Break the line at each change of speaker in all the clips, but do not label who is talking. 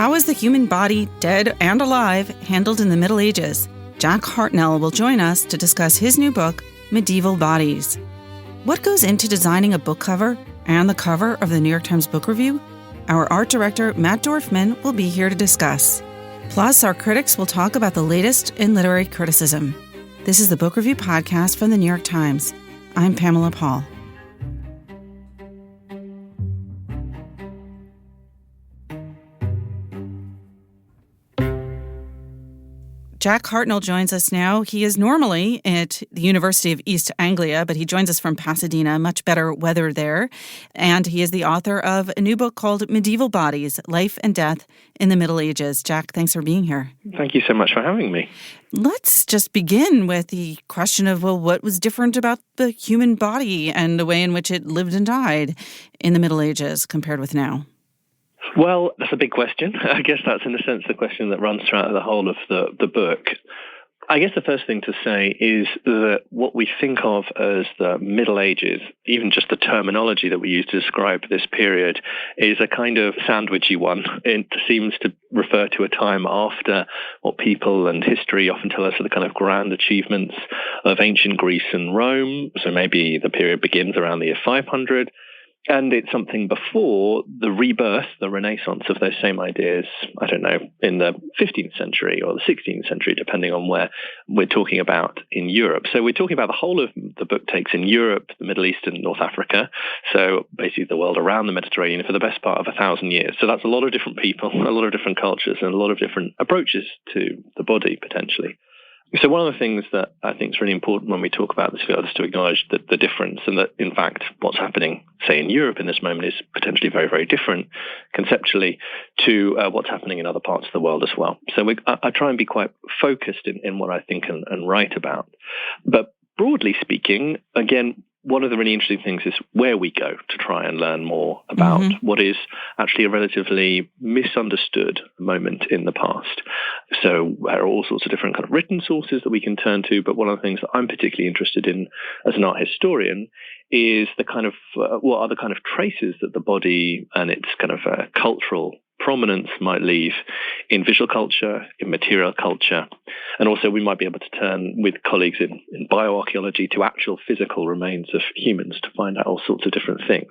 How is the human body, dead and alive, handled in the Middle Ages? Jack Hartnell will join us to discuss his new book, Medieval Bodies. What goes into designing a book cover and the cover of the New York Times Book Review? Our art director, Matt Dorfman, will be here to discuss. Plus, our critics will talk about the latest in literary criticism. This is the Book Review Podcast from the New York Times. I'm Pamela Paul. Jack Hartnell joins us now. He is normally at the University of East Anglia, but he joins us from Pasadena, much better weather there. And he is the author of a new book called Medieval Bodies, Life and Death in the Middle Ages. Jack, thanks for being here.
Thank you so much for having me.
Let's just begin with the question of, what was different about the human body and the way in which it lived and died in the Middle Ages compared with now?
Well, that's a big question. I guess that's, in a sense, the question that runs throughout the whole of the book. I guess the first thing to say is that what we think of as the Middle Ages, even just the terminology that we use to describe this period, is a kind of sandwichy one. It seems to refer to a time after what people and history often tell us are the kind of grand achievements of ancient Greece and Rome. So maybe the period begins around the year 500. And it's something before the rebirth, the renaissance of those same ideas, I don't know, in the 15th century or the 16th century, depending on where we're talking about in Europe. So we're talking about the whole of the book takes in Europe, the Middle East and North Africa. So basically the world around the Mediterranean for the best part of 1,000 years. So that's a lot of different people, a lot of different cultures and a lot of different approaches to the body, potentially. So one of the things that I think is really important when we talk about this field is to acknowledge the difference, and that, in fact, what's happening, say, in Europe in this moment is potentially very, very different conceptually to what's happening in other parts of the world as well. So I try and be quite focused in what I think and write about. But broadly speaking, again, one of the really interesting things is where we go to try and learn more about what is actually a relatively misunderstood moment in the past. So there are all sorts of different kind of written sources that we can turn to, but one of the things that I'm particularly interested in as an art historian is the kind of what are the kind of traces that the body and its kind of cultural prominence might leave in visual culture, in material culture, and also we might be able to turn with colleagues in bioarchaeology to actual physical remains of humans to find out all sorts of different things.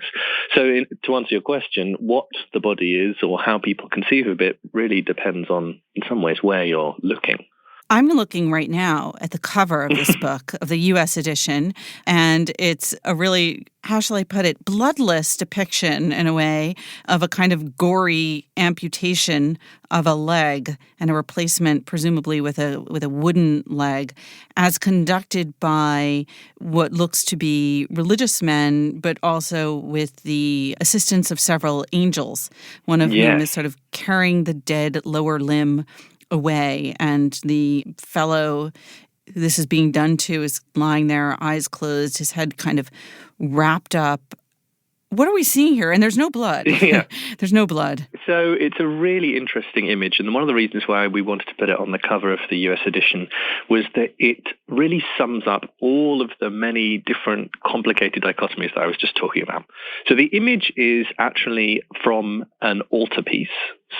So to answer your question, what the body is or how people conceive of it really depends on, in some ways, where you're looking.
I'm looking right now at the cover of this book, of the U.S. edition, and it's a really, how shall I put it, bloodless depiction, in a way, of a kind of gory amputation of a leg and a replacement, presumably with a wooden leg, as conducted by what looks to be religious men, but also with the assistance of several angels, one of whom is sort of carrying the dead lower limb away, and the fellow who this is being done to is lying there, eyes closed, his head kind of wrapped up. What are we seeing here? And there's no blood.
Yeah.
There's no blood.
So it's a really interesting image. And one of the reasons why we wanted to put it on the cover of the US edition was that it really sums up all of the many different complicated dichotomies that I was just talking about. So the image is actually from an altarpiece.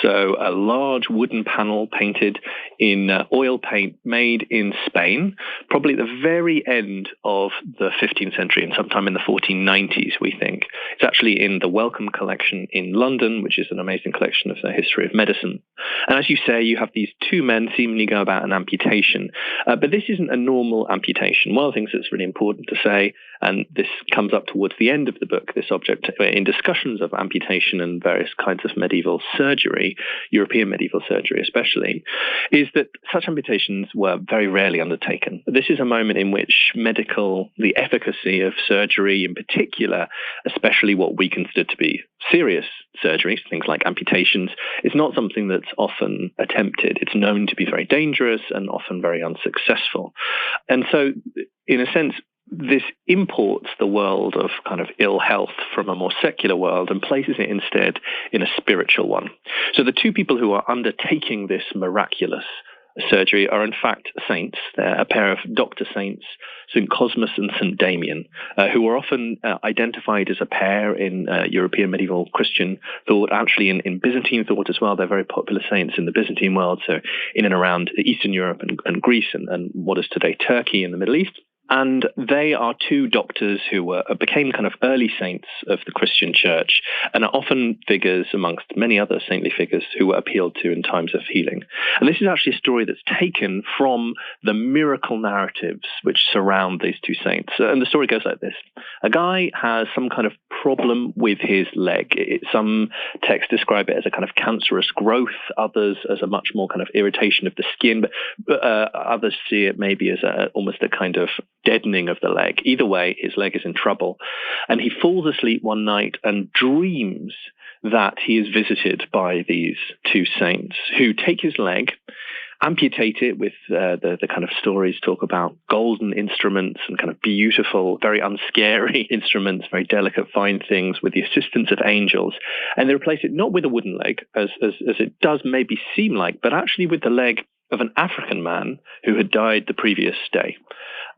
So a large wooden panel painted in oil paint made in Spain, probably at the very end of the 15th century and sometime in the 1490s, we think. It's actually in the Wellcome collection in London, which is an amazing collection of the history of medicine. And as you say, you have these two men seemingly go about an amputation. But this isn't a normal amputation. One of the things that's really important to say, and this comes up towards the end of the book, this object, in discussions of amputation and various kinds of medieval surgery, European medieval surgery especially, is that such amputations were very rarely undertaken. This is a moment in which the efficacy of surgery in particular, especially what we consider to be serious surgeries, things like amputations, is not something that's often attempted. It's known to be very dangerous and often very unsuccessful. And so, in a sense, this imports the world of kind of ill health from a more secular world and places it instead in a spiritual one. So the two people who are undertaking this miraculous surgery are in fact saints. They're a pair of doctor saints, St. Cosmas and St. Damien, who were often identified as a pair in European medieval Christian thought, actually in Byzantine thought as well. They're very popular saints in the Byzantine world, so in and around Eastern Europe and Greece and what is today Turkey in the Middle East. And they are two doctors who became kind of early saints of the Christian church and are often figures amongst many other saintly figures who were appealed to in times of healing. And this is actually a story that's taken from the miracle narratives which surround these two saints. And the story goes like this. A guy has some kind of problem with his leg. Some texts describe it as a kind of cancerous growth, others as a much more kind of irritation of the skin, but others see it maybe as almost a kind of deadening of the leg. Either way, his leg is in trouble. And he falls asleep one night and dreams that he is visited by these two saints who take his leg, amputate it with the kind of stories talk about golden instruments and kind of beautiful, very unscary instruments, very delicate, fine things with the assistance of angels. And they replace it not with a wooden leg, as it does maybe seem like, but actually with the leg of an African man who had died the previous day.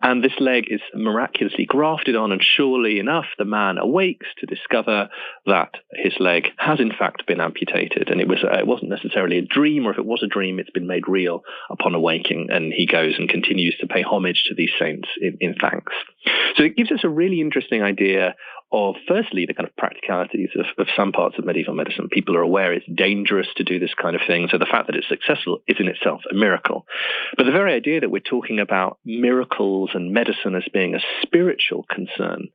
And this leg is miraculously grafted on, and surely enough, the man awakes to discover that his leg has in fact been amputated. And it wasn't necessarily a dream, or if it was a dream, it's been made real upon awaking. And he goes and continues to pay homage to these saints in thanks. So it gives us a really interesting idea of, firstly, the kind of practicalities of some parts of medieval medicine. People are aware it's dangerous to do this kind of thing, so the fact that it's successful is in itself a miracle. But the very idea that we're talking about miracles and medicine as being a spiritual concern,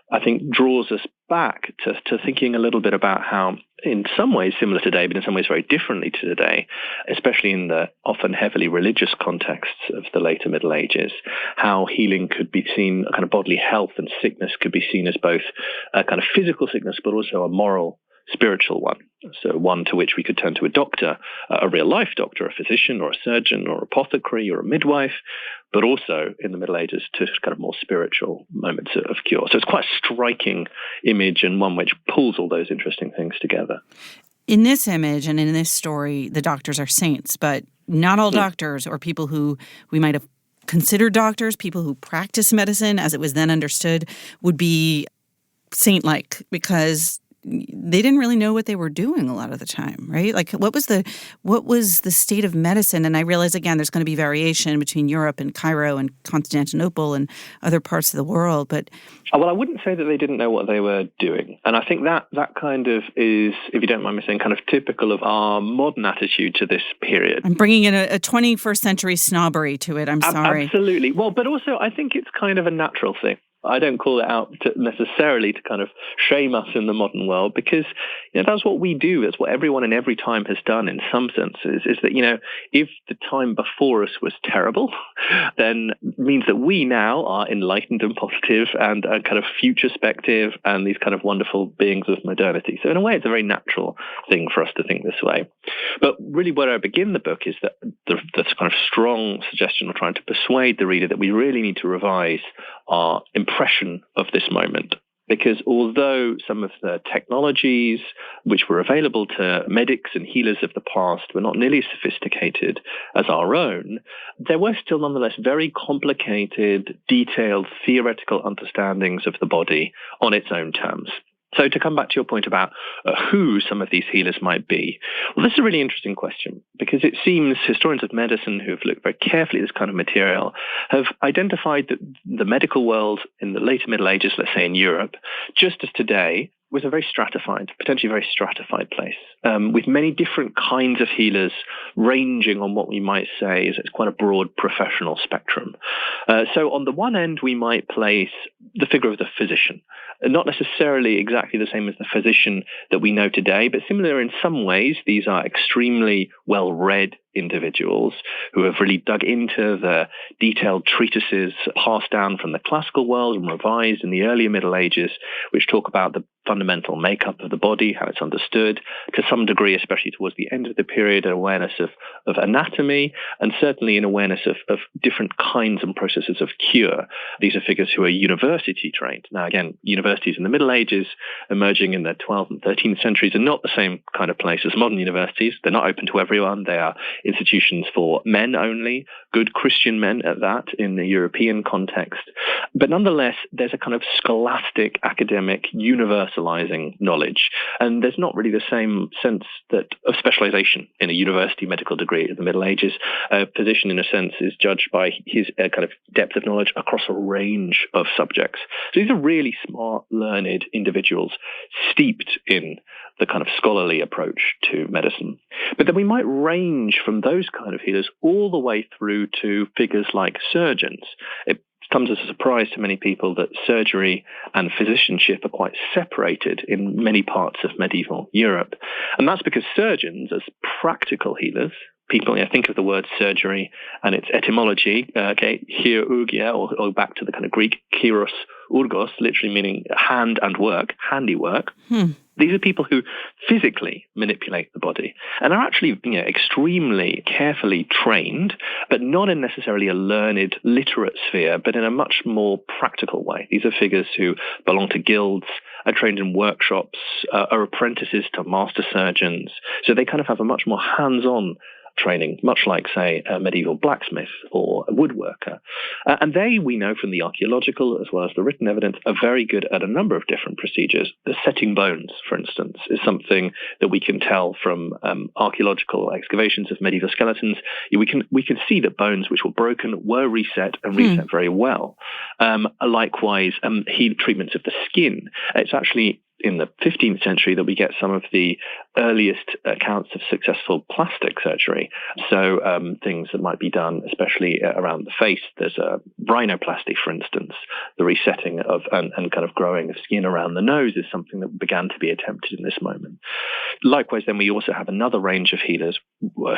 I think draws us back to thinking a little bit about how, in some ways similar today, but in some ways very differently to today, especially in the often heavily religious contexts of the later Middle Ages, how healing could be seen, kind of bodily health and sickness could be seen as both a kind of physical sickness, but also a moral, spiritual one. So one to which we could turn to a doctor, a real life doctor, a physician or a surgeon or apothecary or a midwife, but also in the Middle Ages to kind of more spiritual moments of cure. So it's quite a striking image, and one which pulls all those interesting things together.
In this image and in this story, the doctors are saints, but not all doctors, or people who we might have considered doctors, people who practice medicine as it was then understood, would be saint-like, because they didn't really know what they were doing a lot of the time, right? Like, what was the state of medicine? And I realize, again, there's going to be variation between Europe and Cairo and Constantinople and other parts of the world, but...
Well, I wouldn't say that they didn't know what they were doing. And I think that kind of is, if you don't mind me saying, kind of typical of our modern attitude to this period.
I'm bringing in a 21st century snobbery to it. I'm sorry.
Absolutely. Well, but also I think it's kind of a natural thing. I don't call it out necessarily to kind of shame us in the modern world, because that's what we do. That's what everyone in every time has done in some senses, is that, if the time before us was terrible, then it means that we now are enlightened and positive and kind of future-spective and these kind of wonderful beings of modernity. So in a way, it's a very natural thing for us to think this way. But really where I begin the book is that the kind of strong suggestion of trying to persuade the reader that we really need to revise our impression of this moment. Because although some of the technologies which were available to medics and healers of the past were not nearly as sophisticated as our own, there were still nonetheless very complicated, detailed, theoretical understandings of the body on its own terms. So to come back to your point about who some of these healers might be, well, this is a really interesting question, because it seems historians of medicine who have looked very carefully at this kind of material have identified that the medical world in the later Middle Ages, let's say in Europe, just as today, was a very stratified, potentially very stratified place, with many different kinds of healers ranging on what we might say is it's quite a broad professional spectrum. So on the one end, we might place the figure of the physician, not necessarily exactly the same as the physician that we know today, but similar in some ways. These are extremely well-read individuals who have really dug into the detailed treatises passed down from the classical world and revised in the earlier Middle Ages, which talk about the fundamental makeup of the body, how it's understood, to some degree, especially towards the end of the period, an awareness of anatomy, and certainly an awareness of different kinds and processes of cure. These are figures who are university trained. Now, again, universities in the Middle Ages, emerging in the 12th and 13th centuries, are not the same kind of place as modern universities. They're not open to everyone. They are institutions for men only, good Christian men at that, in the European context. But nonetheless, there's a kind of scholastic, academic, universalizing knowledge. And there's not really the same sense of specialization in a university medical degree in the Middle Ages. A physician, in a sense, is judged by his kind of depth of knowledge across a range of subjects. So these are really smart, learned individuals steeped in the kind of scholarly approach to medicine. But then we might range from those kind of healers all the way through to figures like surgeons. It comes as a surprise to many people that surgery and physicianship are quite separated in many parts of medieval Europe. And that's because surgeons, as practical healers, people, think of the word surgery and its etymology, chirurgia, or back to the kind of Greek kairos urgos, literally meaning hand and work, handiwork. These are people who physically manipulate the body and are actually extremely carefully trained, but not in necessarily a learned, literate sphere, but in a much more practical way. These are figures who belong to guilds, are trained in workshops, are apprentices to master surgeons. So they kind of have a much more hands-on training, much like, say, a medieval blacksmith or a woodworker. And they, we know from the archaeological as well as the written evidence, are very good at a number of different procedures. The setting bones, for instance, is something that we can tell from archaeological excavations of medieval skeletons. We can see that bones which were broken were reset and reset very well. Likewise, treatments of the skin. It's actually in the 15th century that we get some of the earliest accounts of successful plastic surgery. So things that might be done, especially around the face. There's a rhinoplasty, for instance. The resetting of and kind of growing of skin around the nose is something that began to be attempted in this moment. Likewise, then we also have another range of healers.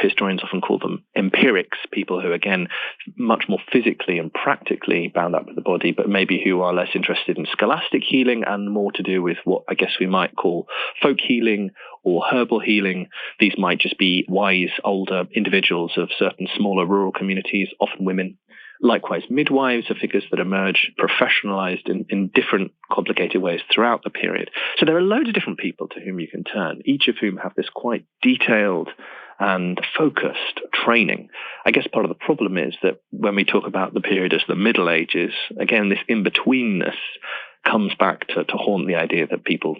Historians often call them empirics, people who, again, much more physically and practically bound up with the body, but maybe who are less interested in scholastic healing and more to do with what I guess we might call folk healing or herbal healing. These might just be wise, older individuals of certain smaller rural communities, often women. Likewise, midwives are figures that emerge professionalized in different complicated ways throughout the period. So there are loads of different people to whom you can turn, each of whom have this quite detailed and focused training. I guess part of the problem is that when we talk about the period as the Middle Ages, again, this in-betweenness comes back to haunt the idea that people,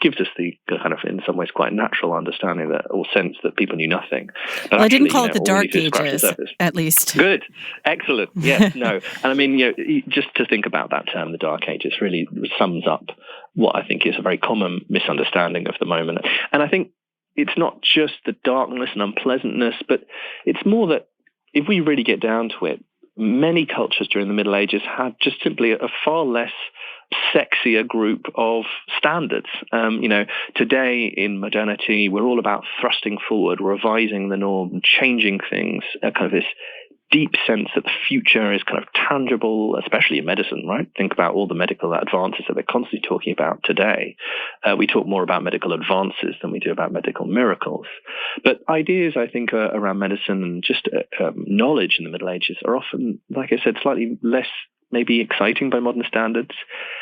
gives us the kind of, in some ways, quite natural understanding that, or sense that people knew nothing. But
well, actually, I didn't call it the Dark Ages, at least.
Good. Excellent. Yes, no. And I mean, just to think about that term, the Dark Ages, really sums up what I think is a very common misunderstanding of the moment. And I think it's not just the darkness and unpleasantness, but it's more that if we really get down to it, many cultures during the Middle Ages had just simply a far less sexier group of standards. Today in modernity, we're all about thrusting forward, revising the norm, changing things, kind of this deep sense that the future is kind of tangible, especially in medicine, right? Think about all the medical advances that we're constantly talking about today. We talk more about medical advances than we do about medical miracles. But ideas, I think, around medicine and just knowledge in the Middle Ages are often, like I said, slightly less maybe exciting by modern standards.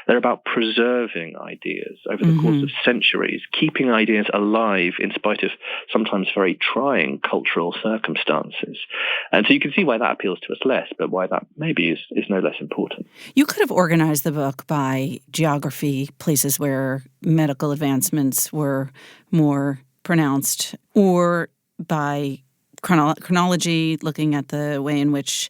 They're about preserving ideas over the course of centuries, keeping ideas alive in spite of sometimes very trying cultural circumstances. And so you can see why that appeals to us less, but why that maybe is no less important.
You could have organized the book by geography, places where medical advancements were more pronounced, or by chronology, looking at the way in which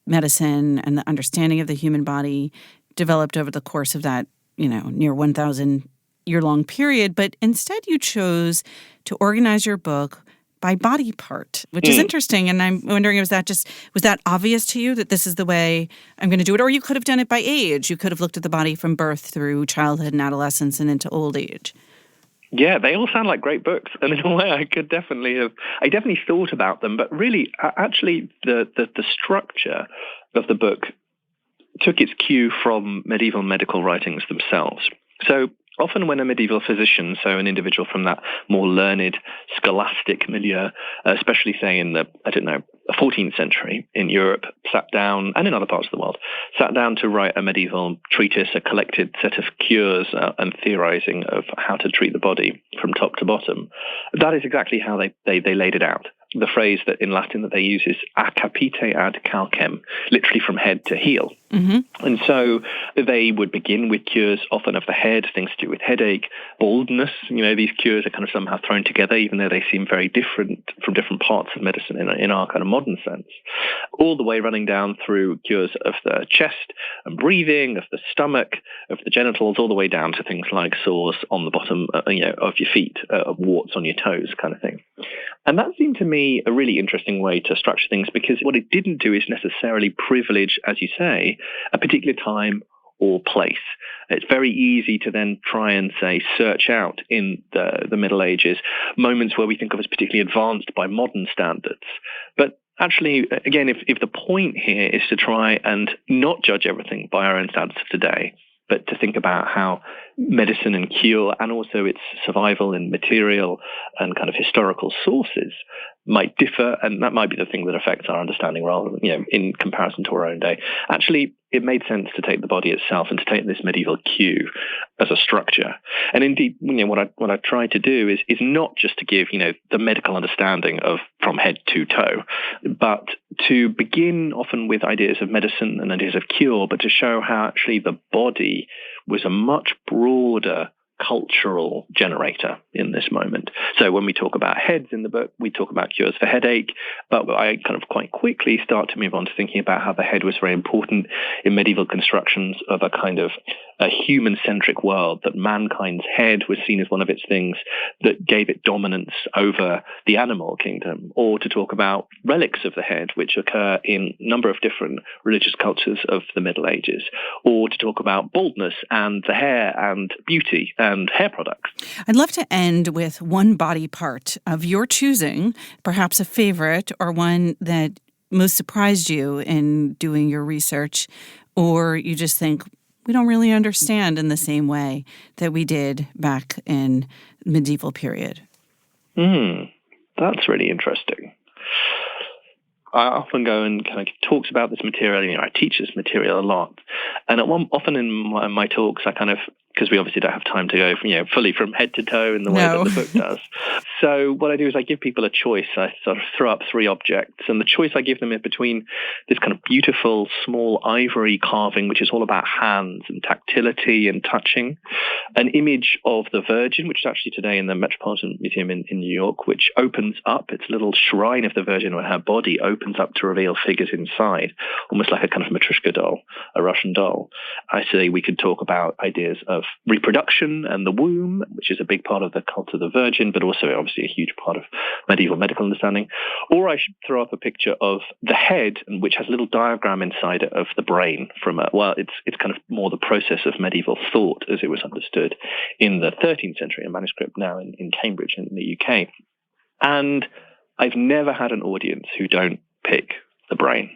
medicine and the understanding of the human body developed over the course of that, near 1,000-year-long period. But instead you chose to organize your book by body part, which is interesting. And I'm wondering, was that obvious to you that this is the way I'm going to do it? Or you could have done it by age. You could have looked at the body from birth through childhood and adolescence and into old age.
Yeah, they all sound like great books, and in a way, I definitely thought about them, but really, actually, the structure of the book took its cue from medieval medical writings themselves. So often when a medieval physician, so an individual from that more learned, scholastic milieu, especially say in the, 14th century in Europe, sat down, and in other parts of the world, sat down to write a medieval treatise, a collected set of cures and theorizing of how to treat the body from top to bottom, that is exactly how they laid it out. The phrase that in Latin that they use is a capite ad calcem, literally from head to heel.
Mm-hmm.
And so they would begin with cures often of the head, things to do with headache, baldness. These cures are kind of somehow thrown together, even though they seem very different from different parts of medicine in our kind of modern sense, all the way running down through cures of the chest and breathing, of the stomach, of the genitals, all the way down to things like sores on the bottom of your feet, warts on your toes kind of thing. And that seemed to me a really interesting way to structure things, because what it didn't do is necessarily privilege, as you say, a particular time or place. It's very easy to then try and, say, search out in the Middle Ages moments where we think of as particularly advanced by modern standards. But actually, again, if the point here is to try and not judge everything by our own standards of today, but to think about how medicine and cure and also its survival in material and kind of historical sources might differ, and that might be the thing that affects our understanding rather than, in comparison to our own day. Actually, it made sense to take the body itself and to take this medieval cue as a structure. And indeed, what I try to do is not just to give, the medical understanding of from head to toe, but to begin often with ideas of medicine and ideas of cure, but to show how actually the body was a much broader cultural generator in this moment. So when we talk about heads in the book, we talk about cures for headache, but I kind of quite quickly start to move on to thinking about how the head was very important in medieval constructions of a kind of a human-centric world, that mankind's head was seen as one of its things that gave it dominance over the animal kingdom, or to talk about relics of the head, which occur in a number of different religious cultures of the Middle Ages, or to talk about baldness and the hair and beauty and hair products.
I'd love to end with one body part of your choosing, perhaps a favorite or one that most surprised you in doing your research, or you just think, we don't really understand in the same way that we did back in medieval period.
That's really interesting. I often go and kind of give talks about this material. I teach this material a lot. And often in my talks, I kind of, because we obviously don't have time to go fully from head to toe in the way that the book does. So what I do is I give people a choice. I sort of throw up three objects, and the choice I give them is between this kind of beautiful small ivory carving, which is all about hands and tactility and touching, an image of the Virgin, which is actually today in the Metropolitan Museum in New York, which opens up. It's a little shrine of the Virgin where her body opens up to reveal figures inside, almost like a kind of Matryoshka doll, a Russian doll. I say we could talk about ideas of reproduction and the womb, which is a big part of the cult of the Virgin, but also obviously a huge part of medieval medical understanding. Or I should throw up a picture of the head, which has a little diagram inside it of the brain from it's kind of more the process of medieval thought as it was understood in the 13th century, a manuscript now in Cambridge in the UK. And I've never had an audience who don't pick the brain.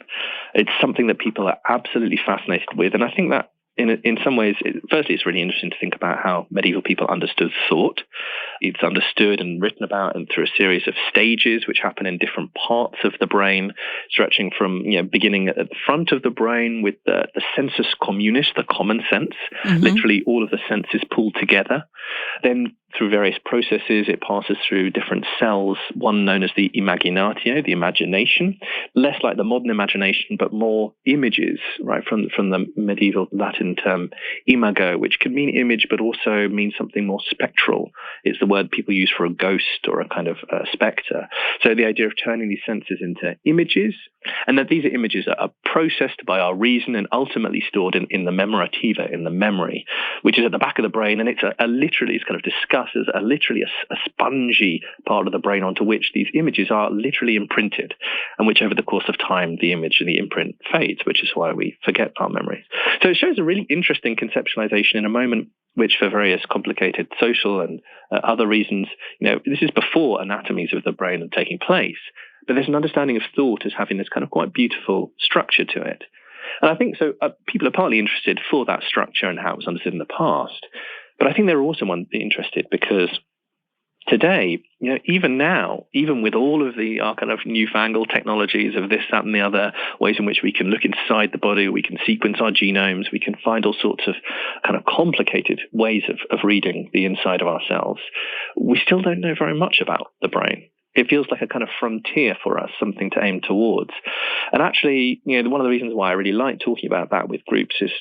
It's something that people are absolutely fascinated with. And I think that in some ways, firstly, it's really interesting to think about how medieval people understood thought. It's understood and written about and through a series of stages which happen in different parts of the brain, stretching from beginning at the front of the brain with the sensus communis, the common sense, literally all of the senses pulled together. Then through various processes, it passes through different cells, one known as the imaginatio, the imagination, less like the modern imagination, but more images, right, from the medieval Latin term imago, which can mean image, but also means something more spectral. It's the word people use for a ghost or a kind of spectre. So the idea of turning these senses into images, and that these images are processed by our reason and ultimately stored in the memorativa, in the memory, which is at the back of the brain, and it's literally, it's kind of discussed as literally a spongy part of the brain onto which these images are literally imprinted, and which over the course of time the image and the imprint fades, which is why we forget our memories. So it shows a really interesting conceptualization in a moment which, for various complicated social and other reasons, this is before anatomies of the brain are taking place, but there's an understanding of thought as having this kind of quite beautiful structure to it. And I think so people are partly interested for that structure and how it was understood in the past. But I think they're also interested because today, even now, even with all of our kind of newfangled technologies of this, that, and the other ways in which we can look inside the body, we can sequence our genomes, we can find all sorts of kind of complicated ways of reading the inside of ourselves, we still don't know very much about the brain. It feels like a kind of frontier for us, something to aim towards. And actually, one of the reasons why I really like talking about that with groups is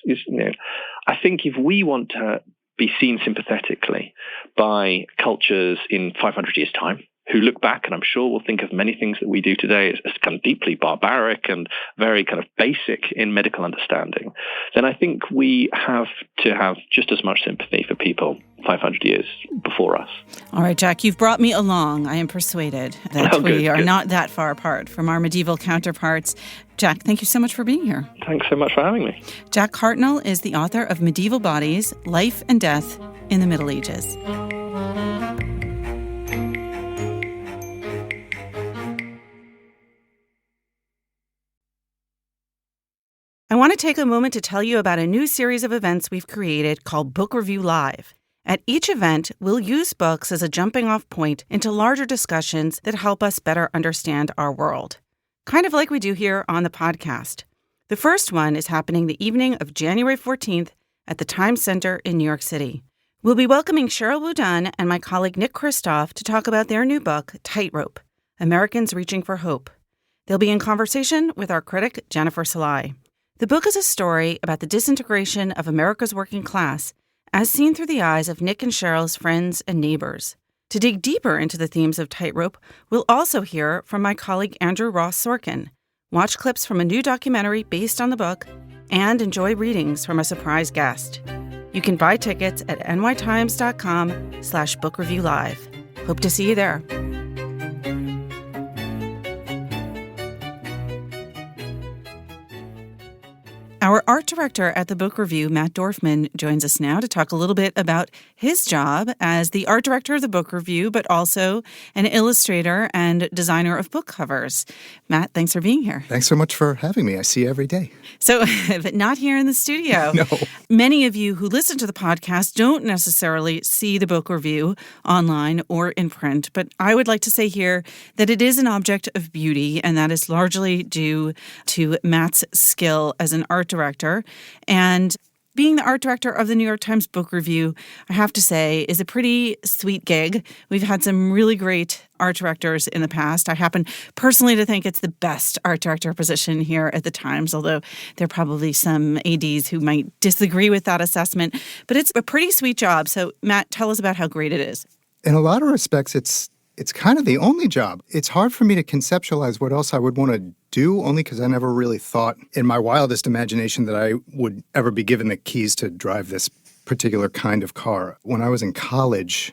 I think if we want to be seen sympathetically by cultures in 500 years' time, who look back and I'm sure will think of many things that we do today as kind of deeply barbaric and very kind of basic in medical understanding, then I think we have to have just as much sympathy for people 500 years before us.
All right, Jack, you've brought me along. I am persuaded that we are not that far apart from our medieval counterparts. Jack, thank you so much for being here.
Thanks so much for having me.
Jack Hartnell is the author of Medieval Bodies, Life and Death in the Middle Ages. I want to take a moment to tell you about a new series of events we've created called Book Review Live. At each event, we'll use books as a jumping-off point into larger discussions that help us better understand our world, kind of like we do here on the podcast. The first one is happening the evening of January 14th at the Times Center in New York City. We'll be welcoming Cheryl Boudin and my colleague Nick Kristof to talk about their new book, Tightrope: Americans Reaching for Hope. They'll be in conversation with our critic, Jennifer Salai. The book is a story about the disintegration of America's working class, as seen through the eyes of Nick and Cheryl's friends and neighbors. To dig deeper into the themes of Tightrope, we'll also hear from my colleague Andrew Ross Sorkin, watch clips from a new documentary based on the book, and enjoy readings from a surprise guest. You can buy tickets at nytimes.com/bookreviewlive. Hope to see you there. Our art director at the Book Review, Matt Dorfman, joins us now to talk a little bit about his job as the art director of the Book Review, but also an illustrator and designer of book covers. Matt, thanks for being here.
Thanks so much for having me. I see you every day.
So, but not here in the studio.
No.
Many of you who listen to the podcast don't necessarily see the Book Review online or in print, but I would like to say here that it is an object of beauty, and that is largely due to Matt's skill as an art director. And being the art director of the New York Times Book Review, I have to say, is a pretty sweet gig. We've had some really great art directors in the past. I happen personally to think it's the best art director position here at the Times, although there are probably some ADs who might disagree with that assessment. But it's a pretty sweet job. So, Matt, tell us about how great it is.
In a lot of respects, it's kind of the only job. It's hard for me to conceptualize what else I would want to do, only because I never really thought in my wildest imagination that I would ever be given the keys to drive this particular kind of car. When I was in college,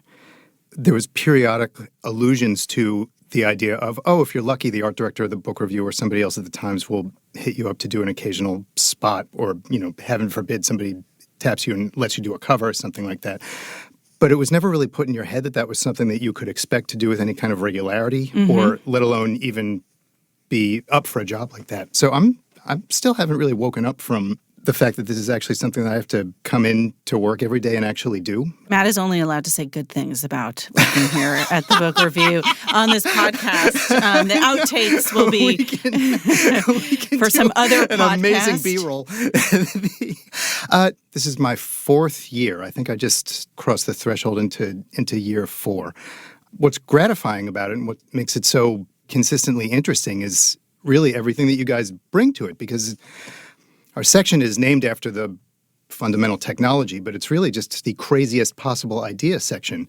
there was periodic allusions to the idea of, if you're lucky, the art director of the Book Review or somebody else at the Times will hit you up to do an occasional spot, or, heaven forbid, somebody taps you and lets you do a cover or something like that. But it was never really put in your head that that was something that you could expect to do with any kind of regularity, or let alone even be up for a job like that. So I still haven't really woken up from the fact that this is actually something that I have to come in to work every day and actually do.
Matt is only allowed to say good things about working here at the Book Review on this podcast. The outtakes will be we can for some other
an
podcast.
Amazing B-roll. This is my fourth year. I think I just crossed the threshold into year 4. What's gratifying about it and what makes it so consistently interesting is really everything that you guys bring to it, because our section is named after the fundamental technology, but it's really just the craziest possible idea section.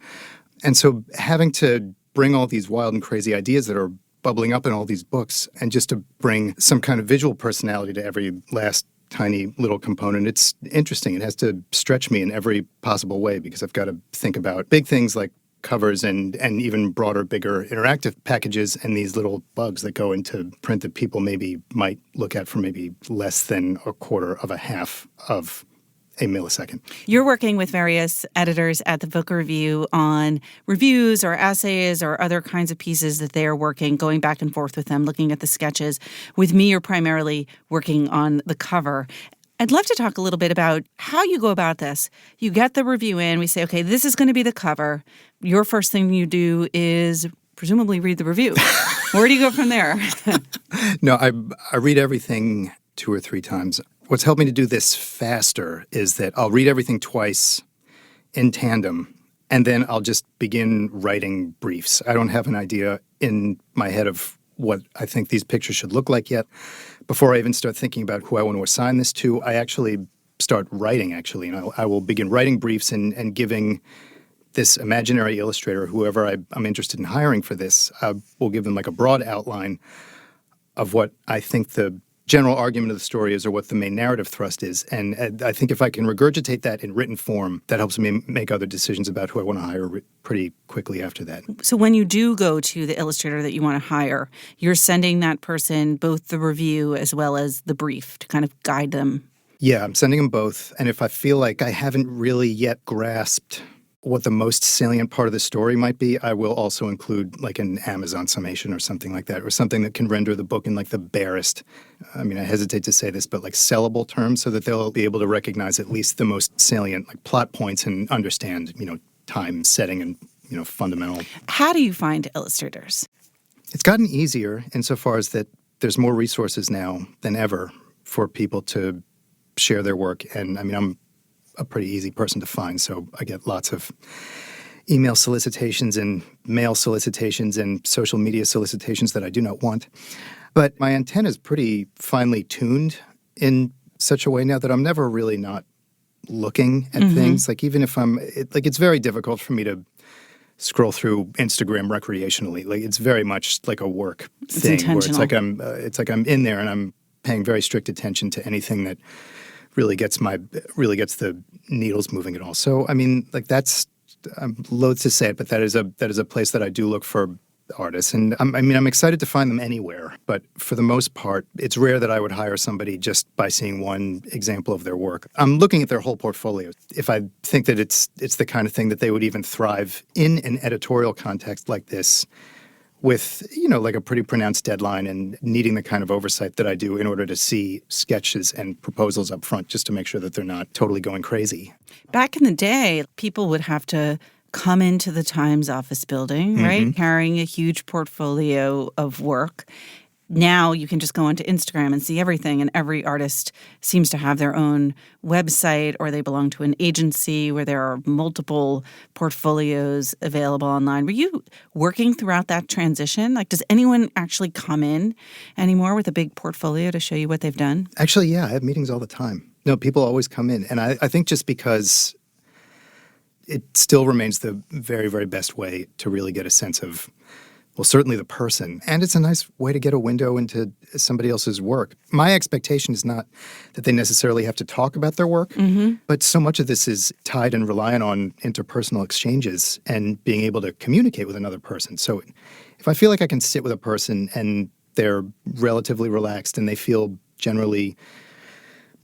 And so having to bring all these wild and crazy ideas that are bubbling up in all these books, and just to bring some kind of visual personality to every last tiny little component, it's interesting. It has to stretch me in every possible way, because I've got to think about big things like covers and even broader, bigger interactive packages, and these little bugs that go into print that people maybe might look at for maybe less than a quarter of a half of a millisecond.
You're working with various editors at the Book Review on reviews or essays or other kinds of pieces that they are working, going back and forth with them, looking at the sketches. With me, you're primarily working on the cover. I'd love to talk a little bit about how you go about this. You get the review in. We say, okay, this is going to be the cover. Your first thing you do is presumably read the review. Where do you go from there?
No, I read everything 2 or 3 times. What's helped me to do this faster is that I'll read everything twice in tandem, and then I'll just begin writing briefs. I don't have an idea in my head of what I think these pictures should look like yet. Before I even start thinking about who I want to assign this to, I actually start writing, and I will begin writing briefs and giving this imaginary illustrator, whoever I'm interested in hiring for this, I will give them like a broad outline of what I think the general argument of the story is or what the main narrative thrust is. And I think if I can regurgitate that in written form, that helps me make other decisions about who I want to hire pretty quickly after that.
So when you do go to the illustrator that you want to hire, you're sending that person both the review as well as the brief to kind of guide them.
Yeah, I'm sending them both. And if I feel like I haven't really yet grasped what the most salient part of the story might be, I will also include like an Amazon summation or something like that, or something that can render the book in like the barest, I hesitate to say this, but like sellable terms so that they'll be able to recognize at least the most salient like plot points and understand, time, setting, and, fundamental.
How do you find illustrators?
It's gotten easier insofar as that there's more resources now than ever for people to share their work. And I'm a pretty easy person to find, so I get lots of email solicitations and mail solicitations and social media solicitations that I do not want. But my antenna is pretty finely tuned in such a way now that I'm never really not looking at things. Like even if it's very difficult for me to scroll through Instagram recreationally. Like it's very much like a work thing where it's like I'm in there and I'm paying very strict attention to anything that really gets the needles moving at all. So that's, I'm loath to say it, but that is a place that I do look for artists, and I'm excited to find them anywhere. But for the most part, it's rare that I would hire somebody just by seeing one example of their work. I'm looking at their whole portfolio. If I think that it's the kind of thing that they would even thrive in an editorial context like this, with, like a pretty pronounced deadline and needing the kind of oversight that I do in order to see sketches and proposals up front just to make sure that they're not totally going crazy.
Back in the day, people would have to come into the Times office building, right, carrying a huge portfolio of work. Now you can just go onto Instagram and see everything, and every artist seems to have their own website, or they belong to an agency where there are multiple portfolios available online. Were you working throughout that transition? Like, does anyone actually come in anymore with a big portfolio to show you what they've done? Actually,
yeah, I have meetings all the time. No, people always come in. And I think just because it still remains the very, very best way to really get a sense of, well, certainly the person. And it's a nice way to get a window into somebody else's work. My expectation is not that they necessarily have to talk about their work, but so much of this is tied and reliant on interpersonal exchanges and being able to communicate with another person. So if I feel like I can sit with a person and they're relatively relaxed and they feel generally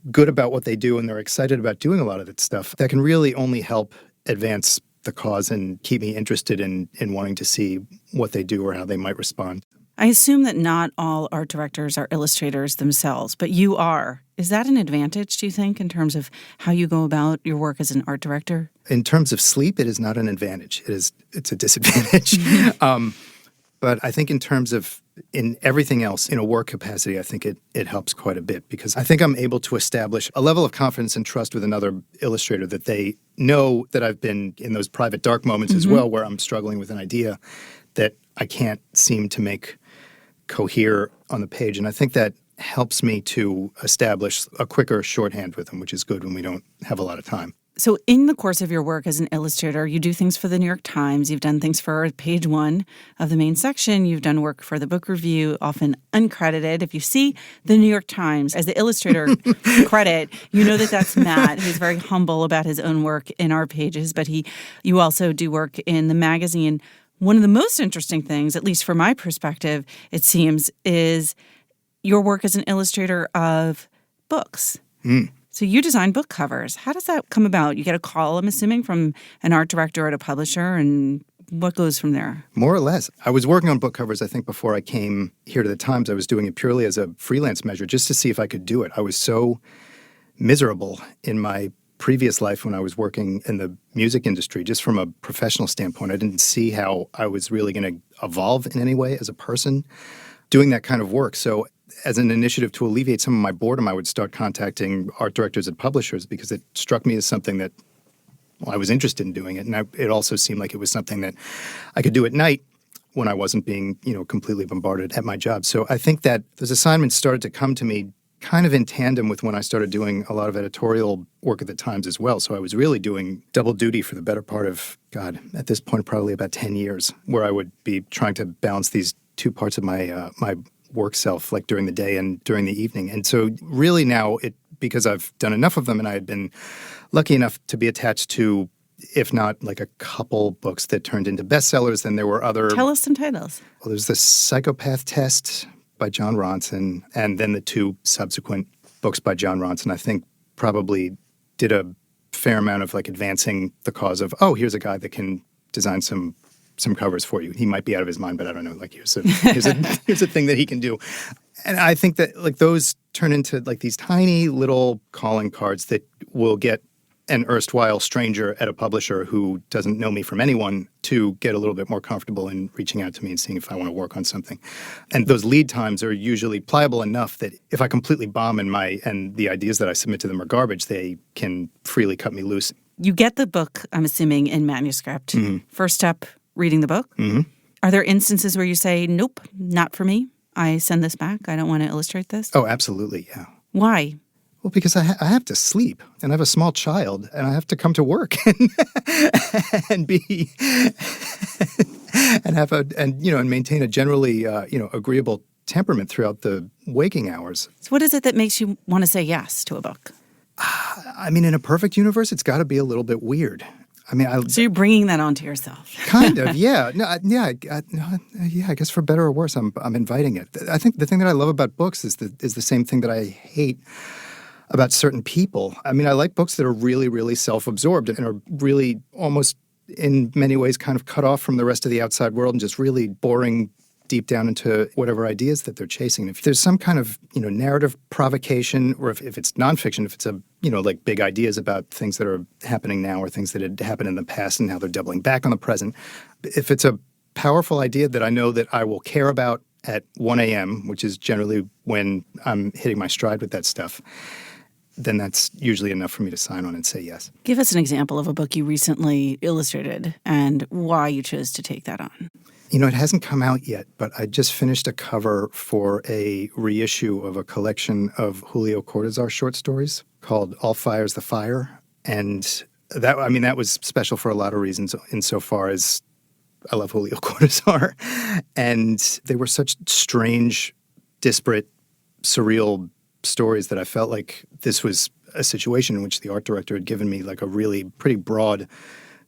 good about what they do and they're excited about doing a lot of that stuff, that can really only help advance the cause and keep me interested in wanting to see what they do or how they might respond.
I assume that not all art directors are illustrators themselves, but you are. Is that an advantage, do you think, in terms of how you go about your work as an art director?
In terms of sleep, it is not an advantage. It's a disadvantage. But I think in terms of in everything else, in a work capacity, I think it helps quite a bit because I think I'm able to establish a level of confidence and trust with another illustrator that they know that I've been in those private dark moments as well where I'm struggling with an idea that I can't seem to make cohere on the page. And I think that helps me to establish a quicker shorthand with them, which is good when we don't have a lot of time.
So in the course of your work as an illustrator, you do things for the New York Times. You've done things for page 1 of the main section. You've done work for the book review, often uncredited. If you see the New York Times as the illustrator credit, you know that that's Matt, who's very humble about his own work in our pages. But you also do work in the magazine. One of the most interesting things, at least from my perspective, it seems, is your work as an illustrator of books. So you design book covers. How does that come about? You get a call, I'm assuming, from an art director at a publisher, and what goes from there?
More or less. I was working on book covers, I think, before I came here to the Times. I was doing it purely as a freelance measure just to see if I could do it. I was so miserable in my previous life when I was working in the music industry. Just from a professional standpoint, I didn't see how I was really going to evolve in any way as a person doing that kind of work. So as an initiative to alleviate some of my boredom, I would start contacting art directors and publishers because it struck me as something that, well, I was interested in doing it. And it also seemed like it was something that I could do at night when I wasn't being, completely bombarded at my job. So I think that those assignments started to come to me kind of in tandem with when I started doing a lot of editorial work at the Times as well. So I was really doing double duty for the better part of, at this point, probably about 10 years, where I would be trying to balance these two parts of my my work self, like during the day and during the evening. And so really now, because I've done enough of them and I had been lucky enough to be attached to, if not like a couple books that turned into bestsellers, then there were other...
Tell us some titles.
Well, there's The Psychopath Test by John Ronson, and then the two subsequent books by John Ronson, I think probably did a fair amount of like advancing the cause of, here's a guy that can design some covers for you. He might be out of his mind, but I don't know, like here's a thing that he can do. And I think that like those turn into like these tiny little calling cards that will get an erstwhile stranger at a publisher who doesn't know me from anyone to get a little bit more comfortable in reaching out to me and seeing if I want to work on something. And those lead times are usually pliable enough that if I completely bomb and the ideas that I submit to them are garbage, they can freely cut me loose.
You get the book, I'm assuming, in manuscript. Mm-hmm. First step, reading the book.
Mm-hmm.
Are there instances where you say, nope, not for me? I send this back. I don't want to illustrate this?
Oh, absolutely, yeah.
Why?
Well, because I have to sleep, and I have a small child, and I have to come to work and be and maintain a generally agreeable temperament throughout the waking hours.
So, what is it that makes you want to say yes to a book?
I mean, in a perfect universe, it's got to be a little bit weird. I mean,
so you're bringing that onto yourself.
Kind of, yeah. No, I guess for better or worse, I'm inviting it. I think the thing that I love about books is the same thing that I hate about certain people. I mean, I like books that are really, really self-absorbed and are really almost in many ways kind of cut off from the rest of the outside world and just really boring deep down into whatever ideas that they're chasing. If there's some kind of, narrative provocation, or if it's nonfiction, if it's like big ideas about things that are happening now or things that had happened in the past and how they're doubling back on the present, if it's a powerful idea that I know that I will care about at 1 a.m., which is generally when I'm hitting my stride with that stuff, then that's usually enough for me to sign on and say yes.
Give us an example of a book you recently illustrated and why you chose to take that on.
It hasn't come out yet, but I just finished a cover for a reissue of a collection of Julio Cortázar short stories called All Fire's the Fire. And that was special for a lot of reasons insofar as I love Julio Cortázar. And they were such strange, disparate, surreal stories that I felt like this was a situation in which the art director had given me like a really pretty broad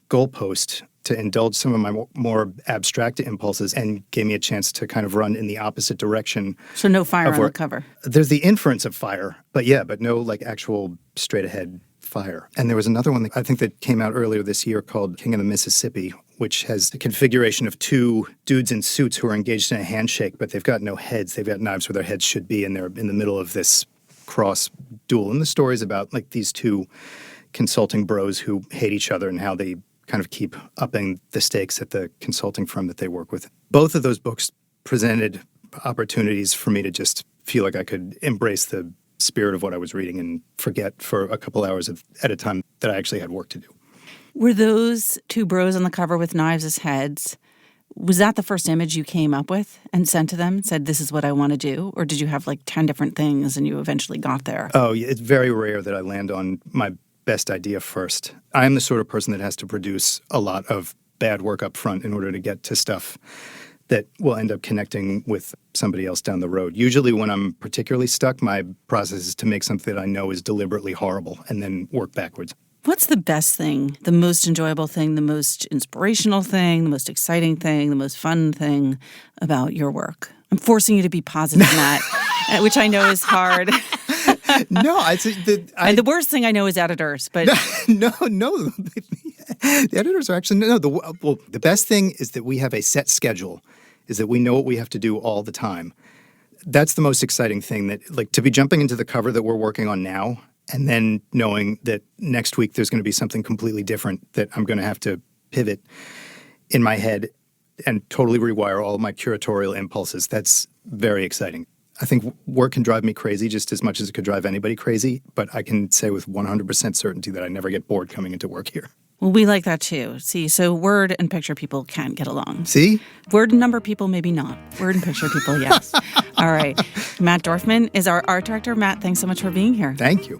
goalpost to indulge some of my more abstract impulses and gave me a chance to kind of run in the opposite direction.
So no fire on the cover.
There's the inference of fire, but no like actual straight ahead fire. And there was another one that I think that came out earlier this year called King of the Mississippi, which has the configuration of two dudes in suits who are engaged in a handshake, but they've got no heads. They've got knives where their heads should be, and they're in the middle of this cross duel. And the story's about like these two consulting bros who hate each other and how they kind of keep upping the stakes at the consulting firm that they work with. Both of those books presented opportunities for me to just feel like I could embrace the spirit of what I was reading and forget for a couple hours at a time that I actually had work to do.
Were those two bros on the cover with knives as heads, was that the first image you came up with and sent to them and said, this is what I want to do? Or did you have like 10 different things and you eventually got there?
Oh, it's very rare that I land on my best idea first. I'm the sort of person that has to produce a lot of bad work up front in order to get to stuff that will end up connecting with somebody else down the road. Usually when I'm particularly stuck, my process is to make something that I know is deliberately horrible and then work backwards.
What's the best thing, the most enjoyable thing, the most inspirational thing, the most exciting thing, the most fun thing about your work? I'm forcing you to be positive, Matt, which I know is hard.
No,
and the worst thing I know is editors, but
no. The editors are actually the best thing is that we have a set schedule, is that we know what we have to do all the time. That's the most exciting thing, that like to be jumping into the cover that we're working on now and then knowing that next week there's going to be something completely different that I'm going to have to pivot in my head and totally rewire all of my curatorial impulses. That's very exciting. I think work can drive me crazy just as much as it could drive anybody crazy, but I can say with 100% certainty that I never get bored coming into work here.
Well, we like that too. See, so word and picture people can't get along.
See?
Word and number people, maybe not. Word and picture people, yes. All right. Matt Dorfman is our art director. Matt, thanks so much for being here.
Thank you.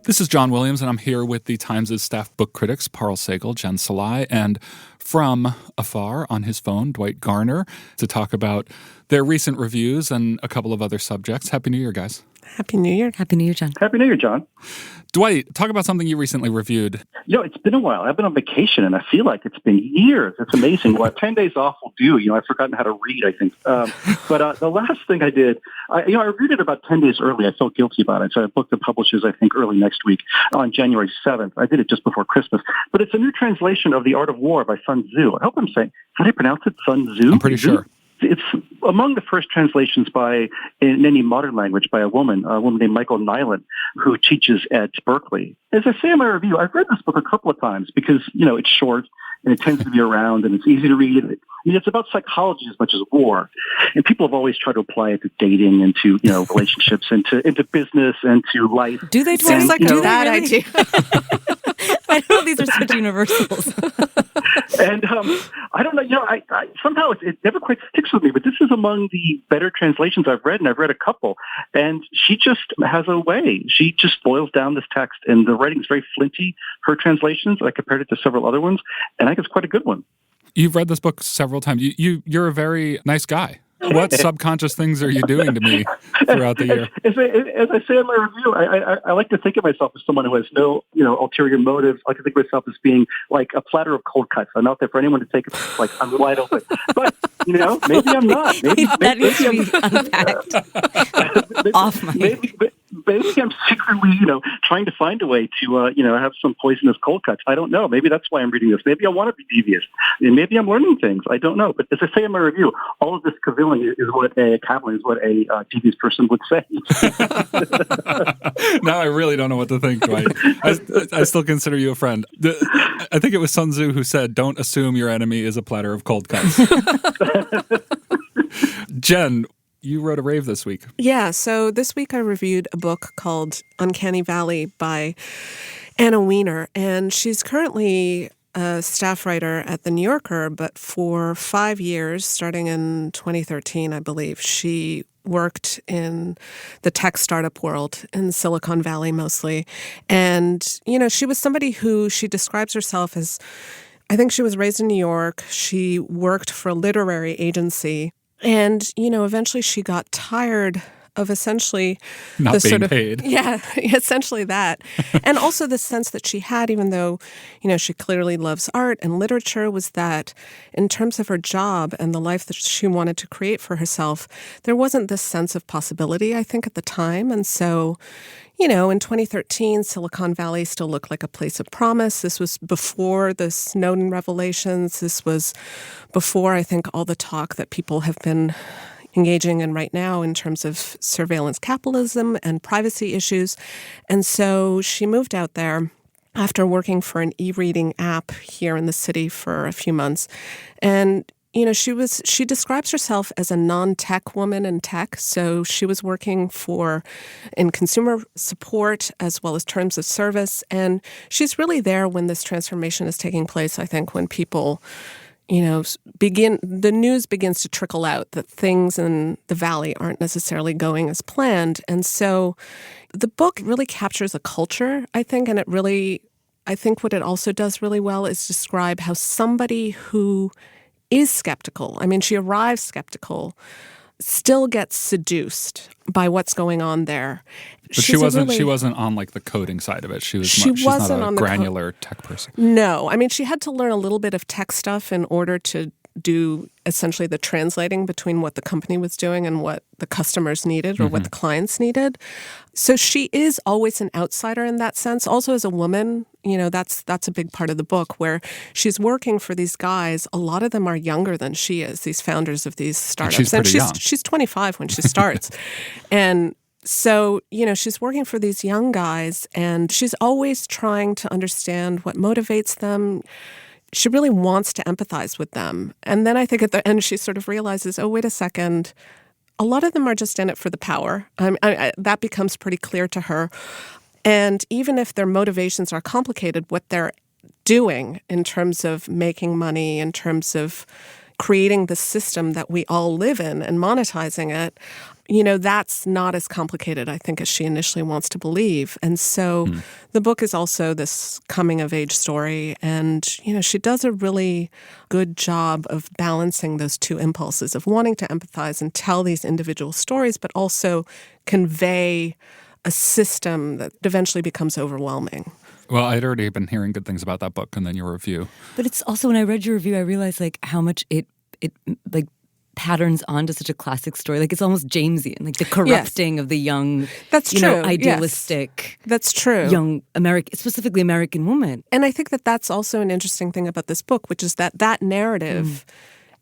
This is John Williams, and I'm here with the Times' staff book critics, Parl Sagal, Jen Salai, and from afar on his phone, Dwight Garner, to talk about their recent reviews and a couple of other subjects. Happy New Year, guys.
Happy New Year.
Happy New Year, John.
Happy New Year, John.
Dwight, talk about something you recently reviewed.
It's been a while. I've been on vacation, and I feel like it's been years. It's amazing what 10 days off will do. I've forgotten how to read, I think. But the last thing I did, I reviewed it about 10 days early. I felt guilty about it. So I booked the publishers, I think, early next week on January 7th. I did it just before Christmas. But it's a new translation of The Art of War by Sun Tzu. I hope I'm saying, how do I pronounce it? Sun Tzu?
I'm pretty sure.
It's among the first translations in any modern language by a woman named Michael Nyland, who teaches at Berkeley. As I say in my review, I've read this book a couple of times because, it's short and it tends to be around and it's easy to read. It's about psychology as much as war. And people have always tried to apply it to dating and to, relationships and into business and to life.
Do they?
Seems like
do
that
they really?
I know these are such universals.
And I don't know, I somehow it never quite sticks with me, but this is among the better translations I've read, and I've read a couple. And she just has a way. She just boils down this text, and the writing is very flinty, her translations. I compared it to several other ones, and I think it's quite a good one.
You've read this book several times. You're a very nice guy. What subconscious things are you doing to me throughout the year?
As I say in my review, I like to think of myself as someone who has no, ulterior motives. I like to think of myself as being like a platter of cold cuts. I'm out there for anyone to take. Like I'm wide open. But maybe I'm not. Maybe
needs to be unpacked. Off mic.
Maybe I'm secretly, trying to find a way to, have some poisonous cold cuts. I don't know. Maybe that's why I'm reading this. Maybe I want to be devious. And maybe I'm learning things. I don't know. But as I say in my review, all of this cavilling is what a devious person would say.
Now I really don't know what to think, Dwight. I still consider you a friend. I think it was Sun Tzu who said, "Don't assume your enemy is a platter of cold cuts." Jen, you wrote a rave this week.
Yeah, so this week I reviewed a book called Uncanny Valley by Anna Wiener, and she's currently a staff writer at The New Yorker, but for 5 years, starting in 2013, I believe, she worked in the tech startup world in Silicon Valley mostly. And, she was somebody who she describes herself as, I think she was raised in New York. She worked for a literary agency. And, eventually she got tired of essentially
not being paid.
Yeah, essentially that. And also the sense that she had, even though, she clearly loves art and literature, was that in terms of her job and the life that she wanted to create for herself, there wasn't this sense of possibility, I think, at the time. And so, in 2013, Silicon Valley still looked like a place of promise. This was before the Snowden revelations. This was before, I think, all the talk that people have been engaging in right now in terms of surveillance capitalism and privacy issues. And so she moved out there after working for an e-reading app here in the city for a few months. And she describes herself as a non-tech woman in tech. So she was working in consumer support as well as terms of service. And she's really there when this transformation is taking place, I think, when people, the news begins to trickle out that things in the valley aren't necessarily going as planned. And so the book really captures a culture, I think, and I think what it also does really well is describe how somebody who is skeptical, she arrives skeptical, still gets seduced by what's going on there.
But she wasn't on like the coding side of it. She's not a granular tech person.
No. She had to learn a little bit of tech stuff in order to do essentially the translating between what the company was doing and what the customers needed or what the clients needed. So she is always an outsider in that sense. Also as a woman, that's a big part of the book where she's working for these guys. A lot of them are younger than she is, these founders of these startups.
And
she's 25 when she starts. And so, she's working for these young guys and she's always trying to understand what motivates them. She really wants to empathize with them. And then I think at the end she sort of realizes, oh, wait a second, a lot of them are just in it for the power. That becomes pretty clear to her. And even if their motivations are complicated, what they're doing in terms of making money, in terms of creating the system that we all live in and monetizing it, that's not as complicated, I think, as she initially wants to believe. And so the book is also this coming-of-age story. And, she does a really good job of balancing those two impulses of wanting to empathize and tell these individual stories, but also convey a system that eventually becomes overwhelming.
Well, I'd already been hearing good things about that book and then your review.
But it's also, when I read your review, I realized how much it patterns onto such a classic story. It's almost Jamesian, the corrupting of the young,
that's true.
Idealistic,
that's true,
young specifically American woman.
And I think that that's also an interesting thing about this book, which is that narrative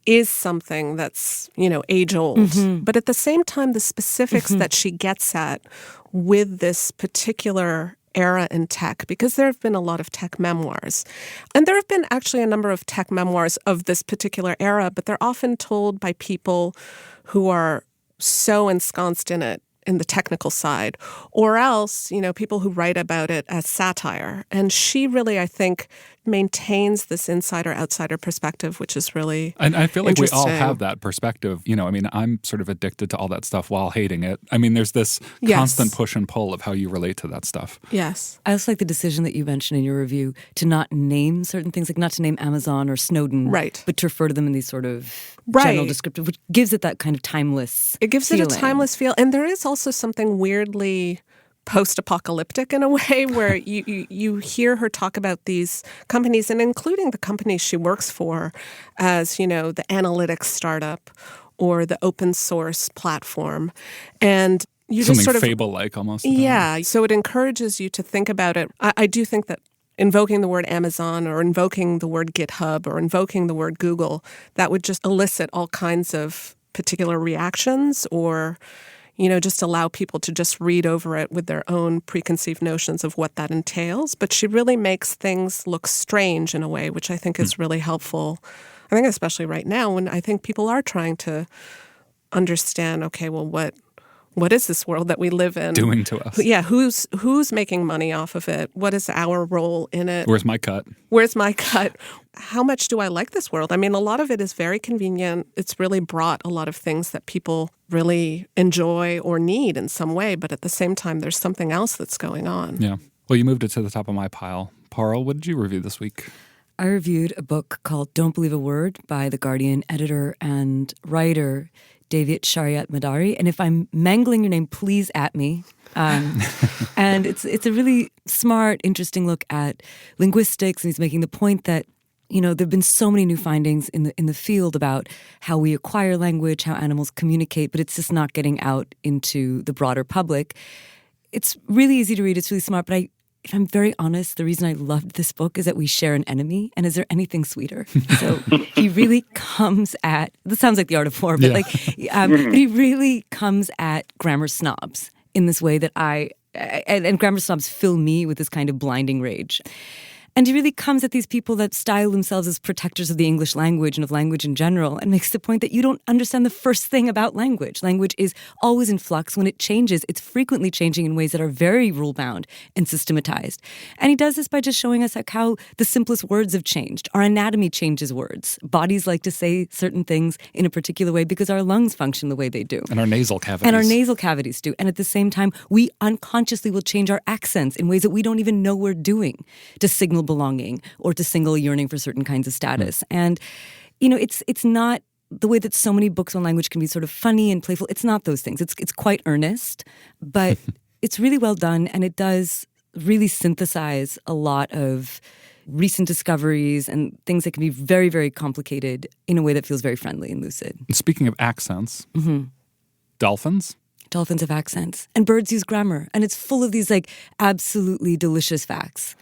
is something that's, age old. But at the same time, the specifics that she gets at with this particular era in tech, because there have been a lot of tech memoirs. And there have been actually a number of tech memoirs of this particular era, but they're often told by people who are so ensconced in it, in the technical side, or else, people who write about it as satire. And she really, I think, maintains this insider-outsider perspective, which is really
And I feel like we all
interesting.
have that perspective. I'm sort of addicted to all that stuff while hating it. There's this constant push and pull of how you relate to that stuff.
Yes.
I also like the decision that you mentioned in your review to not name certain things, not to name Amazon or Snowden,
right,
but to refer to them in these sort of general descriptive, which gives it that kind of timeless
It gives
feeling.
it a timeless feel. And there is also something weirdly post-apocalyptic in a way where you hear her talk about these companies, and including the companies she works for as, the analytics startup or the open source platform. And you
Something
just sort of
fable-like almost.
Yeah. So it encourages you to think about it. I do think that invoking the word Amazon or invoking the word GitHub or invoking the word Google, that would just elicit all kinds of particular reactions or just allow people to just read over it with their own preconceived notions of what that entails. But she really makes things look strange in a way, which I think is really helpful. I think especially right now when I think people are trying to understand, okay, well, what is this world that we live in
doing to us?
Yeah, who's making money off of it? What is our role in it?
Where's my cut?
How much do I like this world? A lot of it is very convenient. It's really brought a lot of things that people really enjoy or need in some way, but at the same time, there's something else that's going on.
Yeah. Well, you moved it to the top of my pile. Parl, what did you review this week?
I reviewed a book called Don't Believe a Word by The Guardian editor and writer David Shariat Madari. And if I'm mangling your name, please at me. And it's a really smart, interesting look at linguistics. And he's making the point that, there have been so many new findings in the field about how we acquire language, how animals communicate, but it's just not getting out into the broader public. It's really easy to read. It's really smart. But if I'm very honest, the reason I loved this book is that we share an enemy. And is there anything sweeter? So he really comes at, this sounds like The Art of War, but but he really comes at grammar snobs in this way that and grammar snobs fill me with this kind of blinding rage. And he really comes at these people that style themselves as protectors of the English language and of language in general and makes the point that you don't understand the first thing about language. Language is always in flux. When it changes, it's frequently changing in ways that are very rule-bound and systematized. And he does this by just showing us how the simplest words have changed. Our anatomy changes words. Bodies like to say certain things in a particular way because our lungs function the way they do.
And our nasal cavities.
Do. And at the same time, we unconsciously will change our accents in ways that we don't even know we're doing to signal belonging or to signal yearning for certain kinds of status. And, it's not the way that so many books on language can be sort of funny and playful. It's not those things. It's quite earnest, but it's really well done. And it does really synthesize a lot of recent discoveries and things that can be very, very complicated in a way that feels very friendly and lucid.
Speaking of accents, dolphins?
Dolphins have accents, and birds use grammar, and it's full of these like absolutely delicious facts.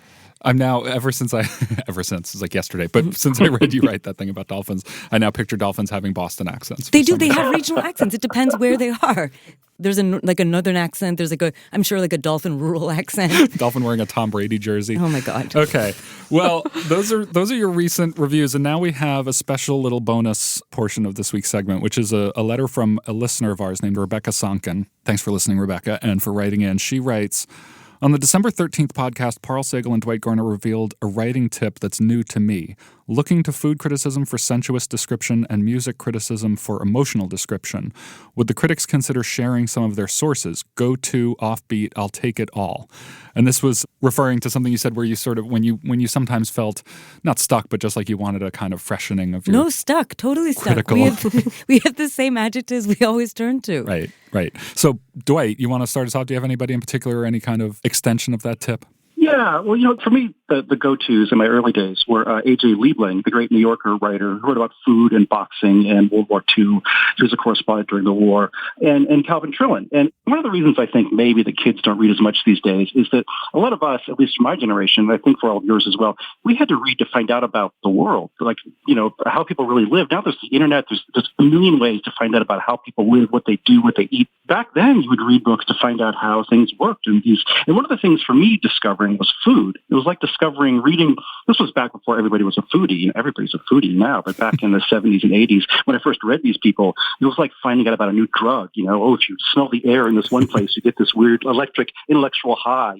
I'm now, ever since, it's like yesterday, but since I read you write that thing about dolphins, I now picture dolphins having Boston accents.
They do. They have regional accents. It depends where they are. There's a northern accent. There's I'm sure a dolphin rural accent.
Dolphin wearing a Tom Brady jersey.
Oh my God.
Okay. Well, those are your recent reviews. And now we have a special little bonus portion of this week's segment, which is a letter from a listener of ours named Rebecca Sonkin. Thanks for listening, Rebecca, and for writing in. She writes, on the December 13th podcast, Parl Sagal and Dwight Garner revealed a writing tip that's new to me. Looking to food criticism for sensuous description and music criticism for emotional description. Would the critics consider sharing some of their sources? Go to, offbeat, I'll take it all. And this was referring to something you said where you sort of, when you sometimes felt, not stuck, but just like you wanted a kind of freshening of your...
No, stuck. Totally stuck.
Critical.
We have the same adjectives we always turn to.
Right. So, Dwight, you want to start us off? Do you have anybody in particular or any kind of extension of that tip?
Yeah, well, for me, the go-tos in my early days were A.J. Liebling, the great New Yorker writer who wrote about food and boxing and World War II. He was a correspondent during the war, and Calvin Trillin. And one of the reasons I think maybe the kids don't read as much these days is that a lot of us, at least from my generation, I think for all of yours as well, we had to read to find out about the world, like, how people really live. Now there's the internet, there's a million ways to find out about how people live, what they do, what they eat. Back then, you would read books to find out how things worked. And one of the things for me discovering was food. It was like reading. This was back before everybody was a foodie. Everybody's a foodie now, but back in the 70s and 80s, when I first read these people, it was like finding out about a new drug. If you smell the air in this one place, you get this weird electric intellectual high.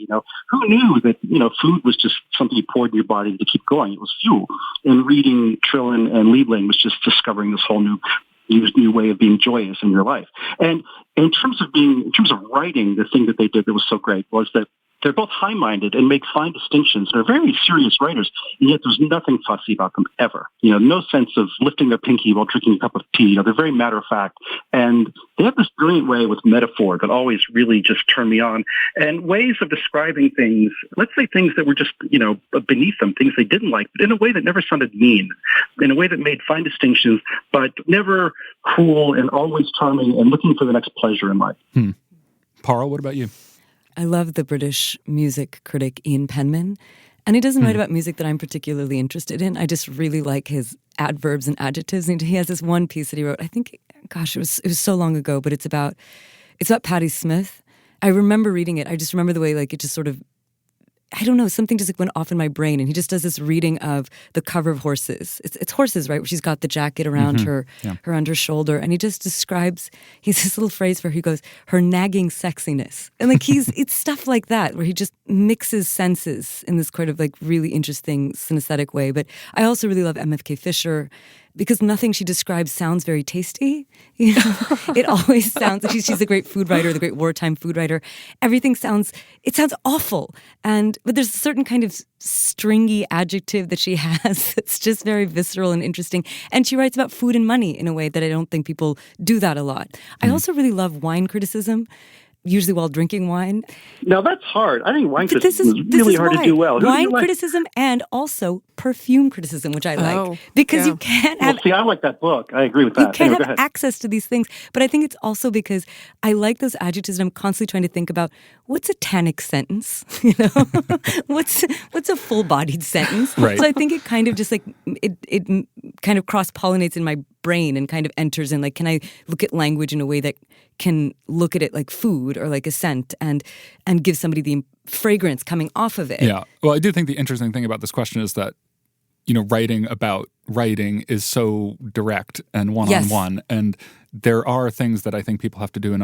Who knew that, food was just something you poured in your body to keep going. It was fuel. And reading Trillin and Liebling was just discovering this whole new way of being joyous in your life. And in terms of writing, the thing that they did that was so great was that they're both high-minded and make fine distinctions. They're very serious writers, and yet there's nothing fussy about them ever. No sense of lifting their pinky while drinking a cup of tea. They're very matter-of-fact, and they have this brilliant way with metaphor that always really just turned me on, and ways of describing things, let's say things that were just, beneath them, things they didn't like, but in a way that never sounded mean, in a way that made fine distinctions, but never cruel and always charming and looking for the next pleasure in life.
Parl, what about you?
I love the British music critic Ian Penman, and he doesn't write about music that I'm particularly interested in. I just really like his adverbs and adjectives. And he has this one piece that he wrote. I think, gosh, it was so long ago, but it's about Patti Smith. I remember reading it. I just remember the way it just sort of, I don't know, something just went off in my brain. And he just does this reading of the cover of Horses. It's Horses, right? Where she's got the jacket around her under shoulder. And he just describes, he's this little phrase where he goes, her nagging sexiness. And it's stuff like that, where he just mixes senses in this kind of really interesting synesthetic way. But I also really love MFK Fisher, because nothing she describes sounds very tasty. It always sounds like she's a great food writer, the great wartime food writer. Everything sounds awful. But there's a certain kind of stringy adjective that she has that's just very visceral and interesting. And she writes about food and money in a way that I don't think people do that a lot. I also really love wine criticism, usually while drinking wine.
Now, that's hard. I think wine criticism is really hard to do well.
Wine criticism and also perfume criticism, which I like. Because you can't have...
Well, see, I like that book. I agree with that.
You can't have access to these things. But I think it's also because I like those adjectives and I'm constantly trying to think about what's a tannic sentence? What's a full-bodied sentence?
Right.
So I think it kind of just it kind of cross-pollinates in my brain and kind of enters in, can I look at language in a way that can look at it like food or like a scent and give somebody the fragrance coming off of it.
Yeah. Well, I do think the interesting thing about this question is that, writing about writing is so direct and one-on-one. Yes. And there are things that I think people have to do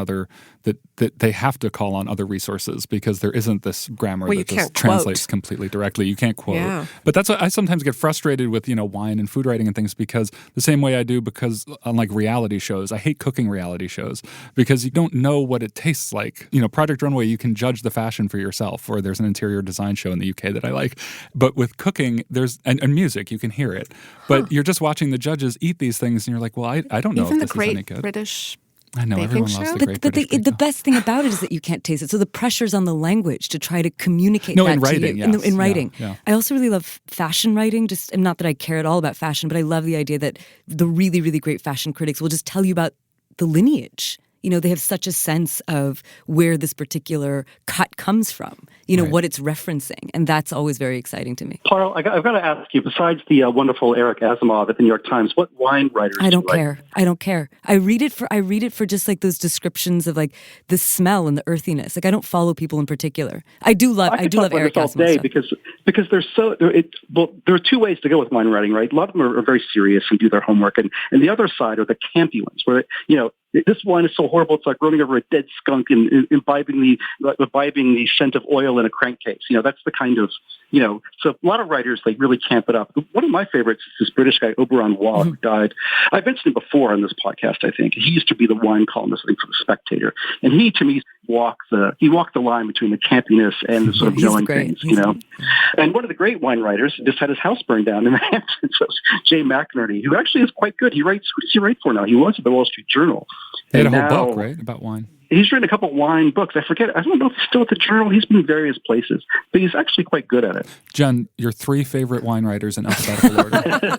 that they have to call on other resources because there isn't this grammar that just translates completely directly. You can't quote. Yeah. But that's why I sometimes get frustrated with, wine and food writing and things because the same way I do because unlike reality shows, I hate cooking reality shows because you don't know what it tastes like. Project Runway, you can judge the fashion for yourself, or there's an interior design show in the UK that I like. But with cooking, and music, you can hear it. But you're just watching the judges eat these things and you're like, well, I don't know
Even
if this is any good.
British
I know,
baking
everyone
show.
loves the
But,
Great
but
British Bake
the
Off.
best thing about it is that you can't taste it. So the pressure's on the language to try to communicate
No,
that
in writing,
to you.
yes.
In writing.
Yeah.
I also really love fashion writing, just and not that I care at all about fashion, but I love the idea that the really, really great fashion critics will just tell you about the lineage. You know, they have such a sense of where this particular cut comes from, you know,
Right.
what it's referencing. And that's always very exciting to me.
Parl, I've got to ask you, besides the wonderful Eric Asimov at the New York Times, what wine writers
I don't
do you like?
care. I don't care. I read it for just like those descriptions of like the smell and the earthiness. Like I don't follow people in particular. I do love
I could
Eric
talk about this all
Asimov
day
stuff.
because there are two ways to go with wine writing, right? A lot of them are very serious and do their homework, and the other side are the campy ones, where this wine is so horrible it's like running over a dead skunk and imbibing the scent of oil in a crankcase. That's the kind of So a lot of writers, they really camp it up. One of my favorites is this British guy Oberon Waugh, who died. I've mentioned him before on this podcast. I think he used to be the wine columnist, I think, for the Spectator, and he to me walked the line between the campiness and the sort of knowing things. And one of the great wine writers just had his house burned down in the Hamptons. So Jay McInerney, who actually is quite good. He writes. Who does he write for now? He was at the Wall Street Journal.
He had a
And
whole
now-
book, right, about wine.
He's written a couple of wine books. I don't know if he's still at the Journal. He's been in various places, but he's actually quite good at it.
Jen, your 3 favorite wine writers in alphabetical order.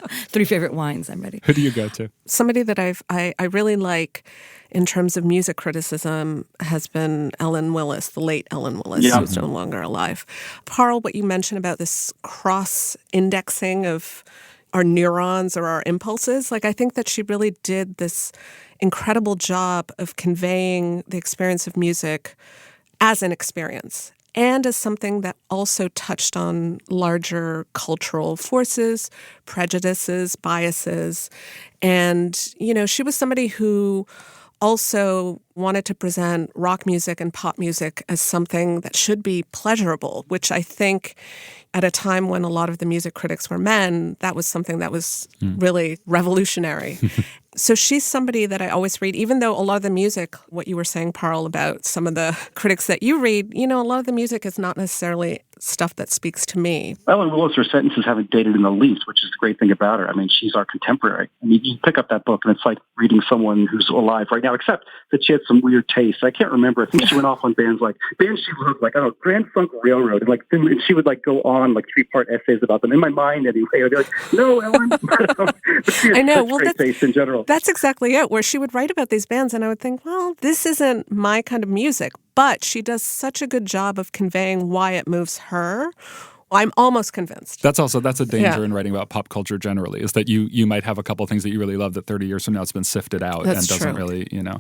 3 favorite wines. I'm ready.
Who do you go to?
Somebody that I really like in terms of music criticism has been Ellen Willis, the late Ellen Willis, who's no longer alive. Parl, what you mentioned about this cross-indexing of our neurons or our impulses, like I think that she really did this incredible job of conveying the experience of music as an experience and as something that also touched on larger cultural forces, prejudices, biases. And, she was somebody who also wanted to present rock music and pop music as something that should be pleasurable, which I think at a time when a lot of the music critics were men, that was something that was really revolutionary. So she's somebody that I always read, even though a lot of the music, what you were saying, Parl, about some of the critics that you read, a lot of the music is not necessarily stuff that speaks to me.
Ellen Willis, her sentences haven't dated in the least, which is the great thing about her. I mean, she's our contemporary. I mean, you pick up that book and it's like reading someone who's alive right now, except that she had some weird taste. I can't remember. I think she went off on bands she loved, like, I don't know, Grand Funk Railroad. And she would go on 3-part essays about them. In my mind, anyway, I'd be like, no, Ellen. But she
I know.
such great taste in general.
That's exactly it, where she would write about these bands and I would think, well, this isn't my kind of music, but she does such a good job of conveying why it moves her. I'm almost convinced.
That's a danger in writing about pop culture generally, is that you might have a couple things that you really love that 30 years from now it's been sifted out and doesn't really,
You know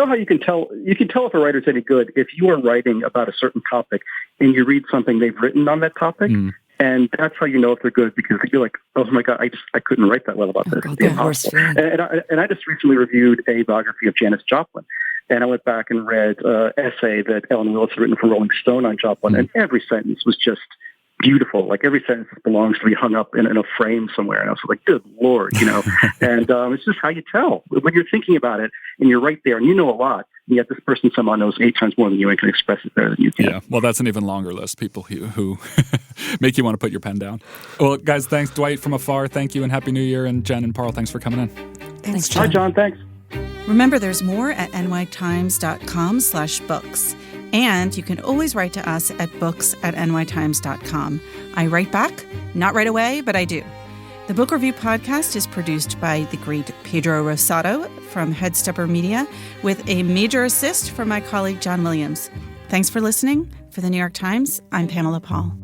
how you can tell if a writer's any good if you are writing about a certain topic and you read something they've written on that topic. And that's how you know if they're good, because you're like, oh my God, I couldn't write that well about this. It's impossible. And I just recently reviewed a biography of Janis Joplin. And I went back and read an essay that Ellen Willis had written for Rolling Stone on Joplin. And every sentence was just beautiful. Like every sentence belongs to be hung up in a frame somewhere. And I was like, good Lord, And it's just how you tell. When you're thinking about it and you're right there and you know a lot, and yet this person somehow knows 8 times more than you and can express it better than you can.
Yeah, well, that's an even longer list. People who make you want to put your pen down. Well, guys, thanks. Dwight from afar, thank you, and Happy New Year. And Jen and Parl, thanks for coming in.
Thanks, John.
Hi, John. Thanks.
Remember, there's more at nytimes.com/books. And you can always write to us at books@nytimes.com. I write back, not right away, but I do. The Book Review Podcast is produced by the great Pedro Rosado from Headstepper Media, with a major assist from my colleague John Williams. Thanks for listening. For the New York Times, I'm Pamela Paul.